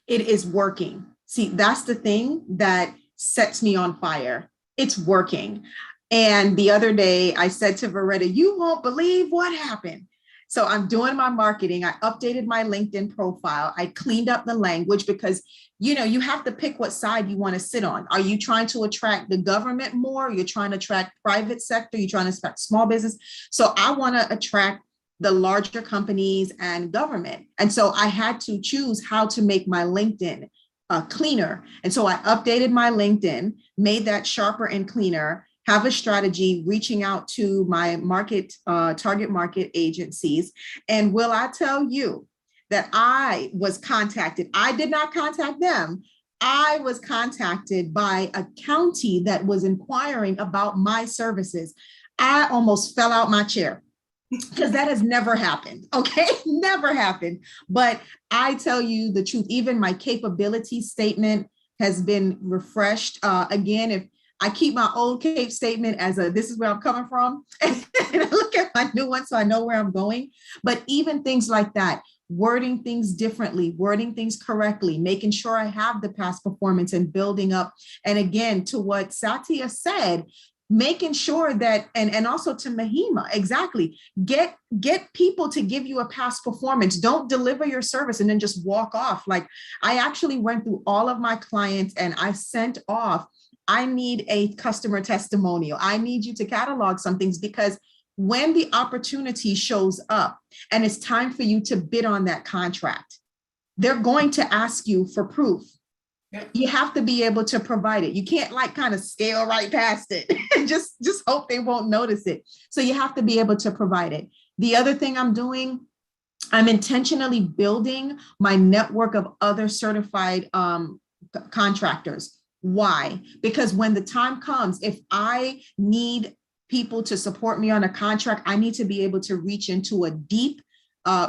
it is working. See, that's the thing that sets me on fire. It's working. And the other day I said to Varetta, you won't believe what happened. So I'm doing my marketing. I updated my LinkedIn profile. I cleaned up the language because, you know, you have to pick what side you want to sit on. Are you trying to attract the government more? You're trying to attract private sector? You're trying to attract small business? So I want to attract the larger companies and government. And so I had to choose how to make my LinkedIn cleaner. And so I updated my LinkedIn, made that sharper and cleaner, have a strategy reaching out to my target market agencies. And will I tell you that I was contacted? I did not contact them. I was contacted by a county that was inquiring about my services. I almost fell out my chair because that has never happened. Okay, never happened. But I tell you the truth, even my capability statement has been refreshed. Again, if I keep my old CAPE statement as this is where I'm coming from, and I look at my new one so I know where I'm going. But even things like that, wording things differently, wording things correctly, making sure I have the past performance and building up. And again, to what Sathya said, making sure that, and also to Mohema, exactly, get people to give you a past performance. Don't deliver your service and then just walk off. Like, I actually went through all of my clients and I sent off, I need a customer testimonial. I need you to catalog some things, because when the opportunity shows up and it's time for you to bid on that contract, they're going to ask you for proof. Yep. You have to be able to provide it. You can't like kind of scale right past it and just hope they won't notice it. So you have to be able to provide it. The other thing I'm doing, I'm intentionally building my network of other certified contractors. Why? Because when the time comes, if I need people to support me on a contract, I need to be able to reach into a deep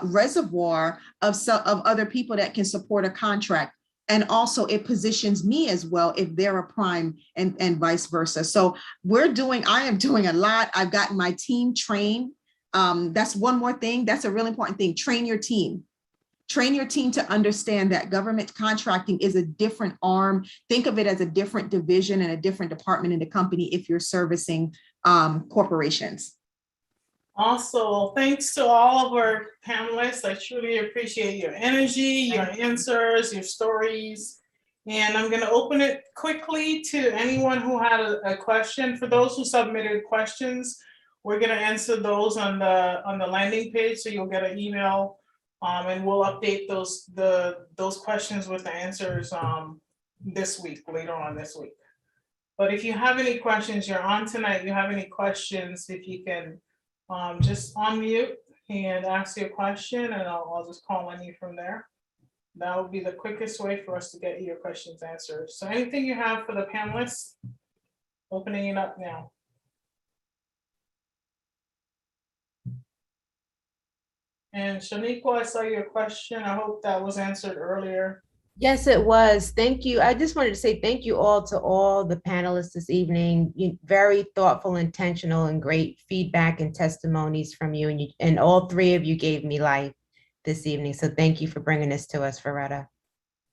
reservoir of other people that can support a contract. And also it positions me as well if they're a prime and vice versa. So I am doing a lot. I've gotten my team trained. That's one more thing. That's a really important thing. Train your team. Train your team to understand that government contracting is a different arm. Think of it as a different division and a different department in the company if you're servicing corporations. Also, thanks to all of our panelists. I truly appreciate your energy, your answers, your stories. And I'm going to open it quickly to anyone who had a question. For those who submitted questions, we're going to answer those on the landing page, so you'll get an email, and we'll update those questions with the answers this week, later on this week. But if you have any questions, you're on tonight, you have any questions, if you can just unmute and ask your question, and I'll just call on you from there. That would be the quickest way for us to get your questions answered. So anything you have for the panelists, opening it up now. And Shaniqua, I saw your question. I hope that was answered earlier. Yes, it was. Thank you. I just wanted to say thank you all to all the panelists this evening. Very thoughtful, intentional, and great feedback and testimonies from you. And all three of you gave me life this evening. So thank you for bringing this to us, Varetta.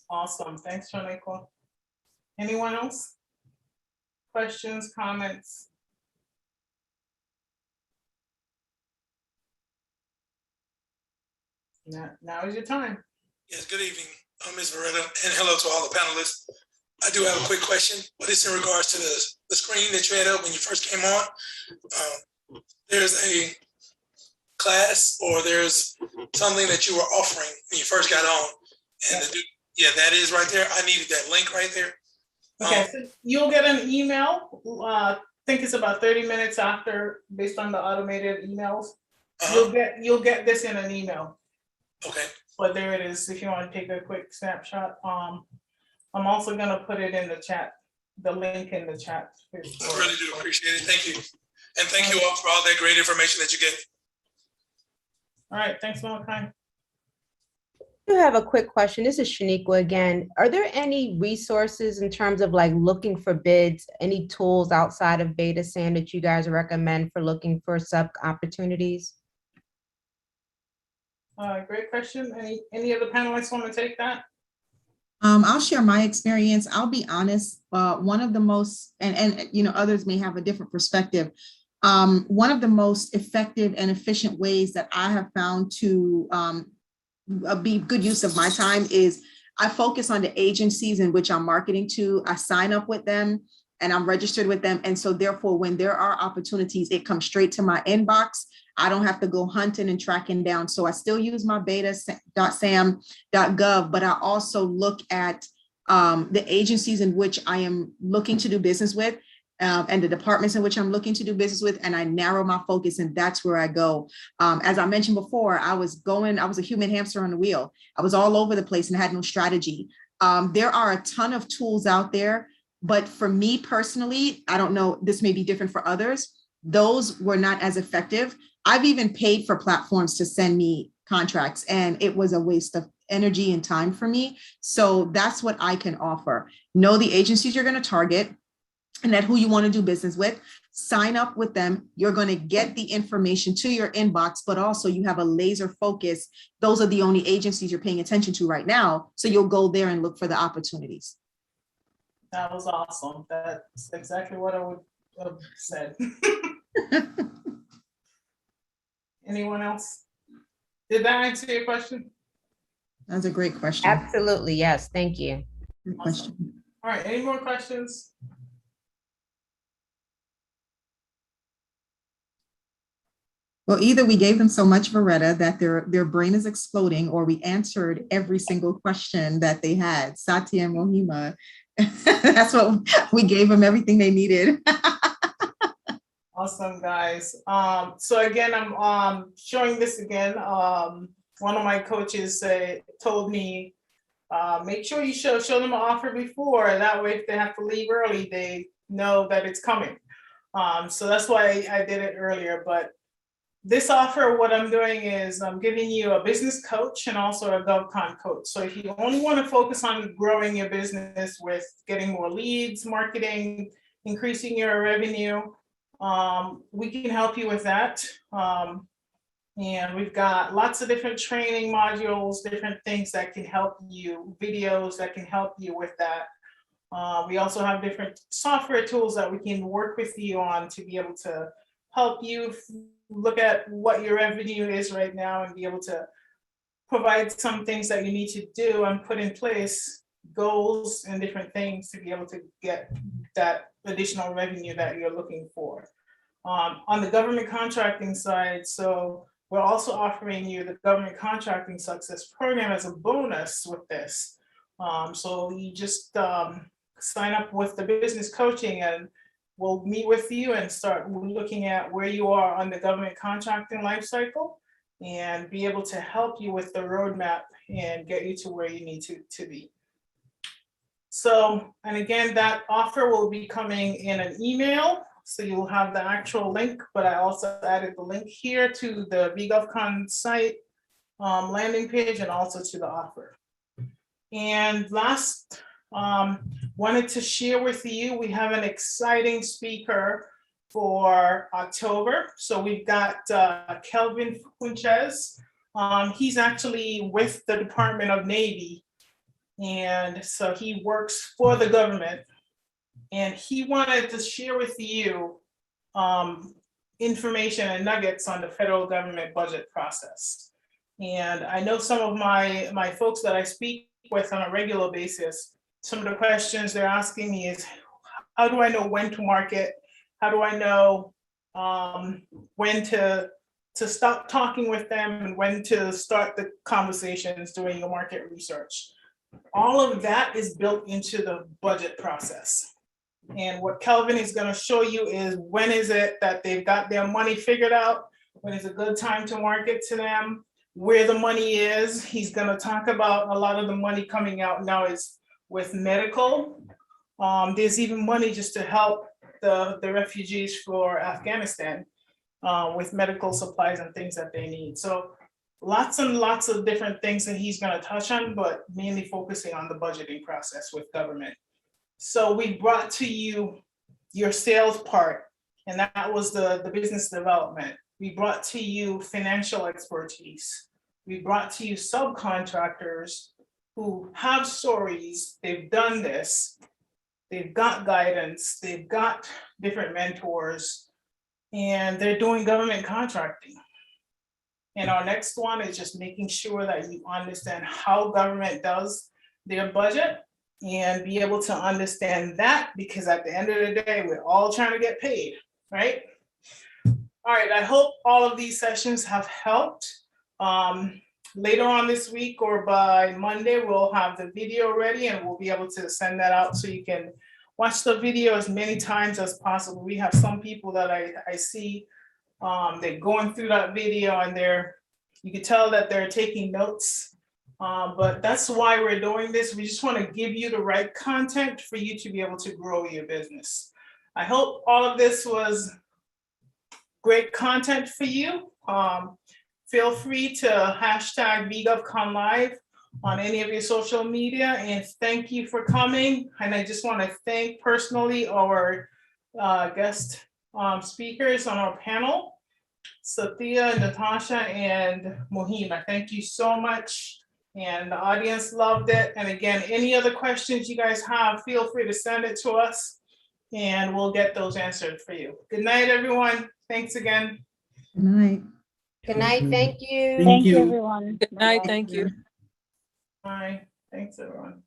Awesome. Thanks, Shaniqua. Anyone else? Questions, comments? Now is your time. Yes, good evening, Ms. Varetta, and hello to all the panelists. I do have a quick question, but it's in regards to the screen that you had up when you first came on. There's a class, or there's something that you were offering when you first got on. And yeah, that is right there. I needed that link right there. Okay, so you'll get an email. I think it's about 30 minutes after, based on the automated emails. You'll get this in an email. Okay. But there it is, if you want to take a quick snapshot. I'm also gonna put it in the chat, the link in the chat. I really do appreciate it. Thank you. And thank you all for all that great information that you gave. All right, thanks, Malachi. I do have a quick question. This is Shaniqua again. Are there any resources in terms of like looking for bids, any tools outside of Beta SAM that you guys recommend for looking for sub opportunities? Great question. Any of the panelists want to take that? I'll share my experience. I'll be honest. One of the most, and you know, others may have a different perspective. One of the most effective and efficient ways that I have found to be good use of my time is I focus on the agencies in which I'm marketing to. I sign up with them and I'm registered with them. And so therefore, when there are opportunities, it comes straight to my inbox. I don't have to go hunting and tracking down. So I still use my beta.sam.gov, but I also look at the agencies in which I am looking to do business with, and the departments in which I'm looking to do business with, and I narrow my focus, and that's where I go. As I mentioned before, I was a human hamster on the wheel. I was all over the place and had no strategy. There are a ton of tools out there, but for me personally, I don't know, this may be different for others, those were not as effective. I've even paid for platforms to send me contracts, and it was a waste of energy and time for me. So that's what I can offer. Know the agencies you're going to target and that who you want to do business with. Sign up with them. You're going to get the information to your inbox, but also you have a laser focus. Those are the only agencies you're paying attention to right now. So you'll go there and look for the opportunities. That was awesome. That's exactly what I would have said. Anyone else? Did that answer your question? That's a great question. Absolutely, yes. Thank you. Great question. Awesome. All right, any more questions? Well, either we gave them so much Varetta that their brain is exploding, or we answered every single question that they had. Sathya and Mohema, that's what we gave them, everything they needed. Awesome, guys. So again, I'm showing this again. One of my coaches told me, make sure you show them an offer before. That way, if they have to leave early, they know that it's coming. So that's why I did it earlier. But this offer, what I'm doing is I'm giving you a business coach and also a GovCon coach. So if you only want to focus on growing your business with getting more leads, marketing, increasing your revenue, we can help you with that. And we've got lots of different training modules, different things that can help you, videos that can help you with that. We also have different software tools that we can work with you on to be able to help you look at what your revenue is right now and be able to provide some things that you need to do and put in place goals and different things to be able to get that additional revenue that you're looking for. On the government contracting side, so we're also offering you the government contracting success program as a bonus with this. So you just sign up with the business coaching and we'll meet with you and start looking at where you are on the government contracting life cycle and be able to help you with the roadmap and get you to where you need to be. So, and again, that offer will be coming in an email. So you'll have the actual link, but I also added the link here to the V-GovCon site landing page and also to the offer. And last, wanted to share with you, we have an exciting speaker for October. So we've got Kelvin Funches. He's actually with the Department of Navy. And so he works for the government. And he wanted to share with you information and nuggets on the federal government budget process. And I know some of my folks that I speak with on a regular basis, some of the questions they're asking me is, how do I know when to market? How do I know when to stop talking with them and when to start the conversations doing your market research? All of that is built into the budget process. And what Kelvin is going to show you is when is it that they've got their money figured out, when is a good time to market to them, where the money is. He's going to talk about a lot of the money coming out now is with medical. There's even money just to help the refugees for Afghanistan with medical supplies and things that they need. So lots and lots of different things that he's going to touch on, but mainly focusing on the budgeting process with government. So we brought to you your sales part, and that was the business development. We brought to you financial expertise. We brought to you subcontractors who have stories, they've done this, they've got guidance, they've got different mentors, and they're doing government contracting. And our next one is just making sure that you understand how government does their budget and be able to understand that, because at the end of the day, we're all trying to get paid, right? All right, I hope all of these sessions have helped. Later on this week or by Monday, we'll have the video ready and we'll be able to send that out so you can watch the video as many times as possible. We have some people that I see, they're going through that video and you can tell that they're taking notes. But that's why we're doing this. We just want to give you the right content for you to be able to grow your business. I hope all of this was great content for you. Feel free to hashtag V-GovCon Live on any of your social media, and thank you for coming. And I just want to thank personally our guest speakers on our panel, Sathya, Natasha, and Mohema. Thank you so much. And the audience loved it. And again, any other questions you guys have, feel free to send it to us and we'll get those answered for you. Good night, everyone. Thanks again. Good night. Good night, thank you. Thank you, everyone. Good night, thank you. Bye. Thanks, everyone.